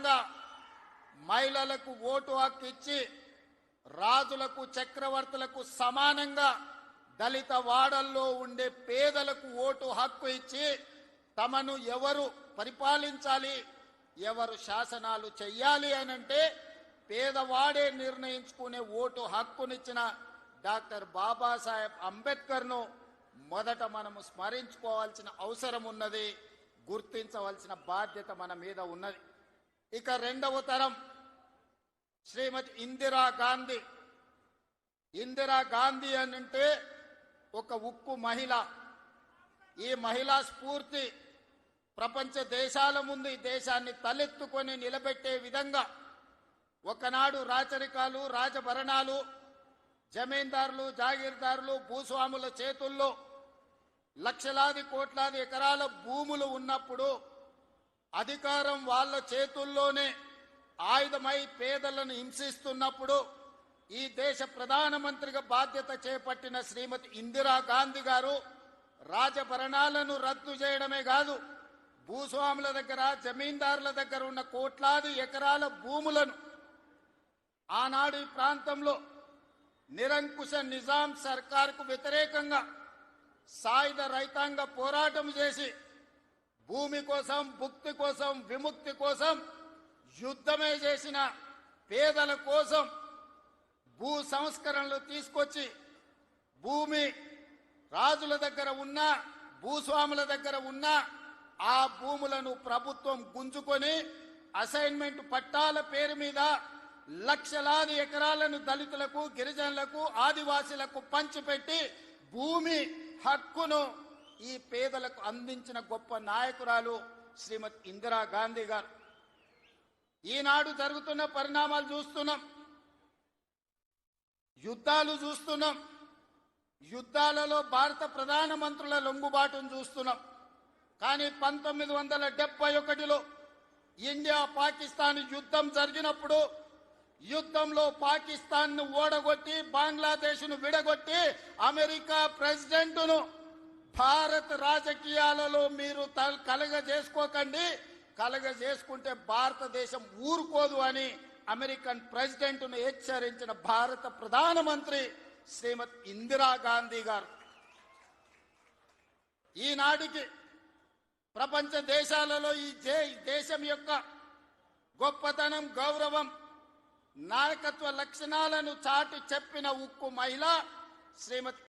భాగంగా మహిళలకు ఓటు హక్కు ఇచ్చి రాజులకు చక్రవర్తులకు సమానంగా దళిత వాడల్లో ఉండే పేదలకు ఓటు హక్కు ఇచ్చి తమను ఎవరు పరిపాలించాలి, ఎవరు శాసనాలు చెయ్యాలి అనంటే పేదవాడే నిర్ణయించుకునే ఓటు హక్కునిచ్చిన డాక్టర్ బాబాసాహెబ్ అంబేద్కర్ను మొదట మనము స్మరించుకోవాల్సిన అవసరం ఉన్నది, గుర్తించవలసిన బాధ్యత మన మీద ఉన్నది. ఇక రెండవ తరం శ్రీమతి ఇందిరాగాంధీ. ఇందిరాగాంధీ అంటే ఒక ఉక్కు మహిళ. ఈ మహిళా స్ఫూర్తి ప్రపంచ దేశాల ముందు ఈ దేశాన్ని తలెత్తుకొని నిలబెట్టే విధంగా ఒకనాడు రాచరికాలు, రాజభరణాలు, జమీందారులు, జాగీర్దారులు, భూస్వాముల చేతుల్లో లక్షలాది కోట్లాది ఎకరాల భూములు ఉన్నప్పుడు అధికారం వాళ్ళ చేతుల్లోనే ఆయుధమై పేదలను హింసిస్తున్నప్పుడు ఈ దేశ ప్రధానమంత్రిగా బాధ్యత చేపట్టిన శ్రీమతి ఇందిరాగాంధీ గారు రాజభరణాలను రద్దు చేయడమే కాదు, భూస్వాముల దగ్గర, జమీందారుల దగ్గర ఉన్న కోట్లాది ఎకరాల భూములను ఆనాడు ఈ ప్రాంతంలో నిరంకుశ నిజాం సర్కార్కు వ్యతిరేకంగా సాయుధ రైతాంగ పోరాటం చేసి భూమి కోసం, భుక్తి కోసం, విముక్తి కోసం యుద్ధమే చేసిన పేదల కోసం భూ సంస్కరణలు తీసుకొచ్చి భూమి రాజుల దగ్గర ఉన్న, భూస్వాముల దగ్గర ఉన్న ఆ భూములను ప్రభుత్వం గుంజుకొని అసైన్మెంట్ పట్టాల పేరు మీద లక్షలాది ఎకరాలను దళితులకు, గిరిజనులకు, ఆదివాసీలకు పంచిపెట్టి భూమి హక్కును ఈ పేదలకు అందించిన గొప్ప నాయకురాలు శ్రీమతి ఇందిరాగాంధీ గారు. ఈనాడు జరుగుతున్న పరిణామాలు చూస్తున్నాం, యుద్ధాలు చూస్తున్నాం, యుద్ధాలలో భారత ప్రధానమంత్రుల లొంగుబాటును చూస్తున్నాం. కానీ 1971లో ఇండియా పాకిస్తాన్ యుద్ధం జరిగినప్పుడు యుద్ధంలో పాకిస్తాన్ను ఓడగొట్టి బంగ్లాదేశ్ను విడగొట్టి అమెరికా ప్రెసిడెంట్ను భారత రాజకీయాలలో మీరు కలగజేసుకోకండి, కలగజేసుకుంటే భారతదేశం ఊరుకోదు అని అమెరికన్ ప్రెసిడెంట్ను హెచ్చరించిన భారత ప్రధానమంత్రి శ్రీమతి ఇందిరాగాంధీ గారు. ఈనాటికి ప్రపంచ దేశాలలో ఈ దేశం యొక్క గొప్పతనం, గౌరవం, నాయకత్వ లక్షణాలను చాటి చెప్పిన ఉక్కు మహిళ శ్రీమతి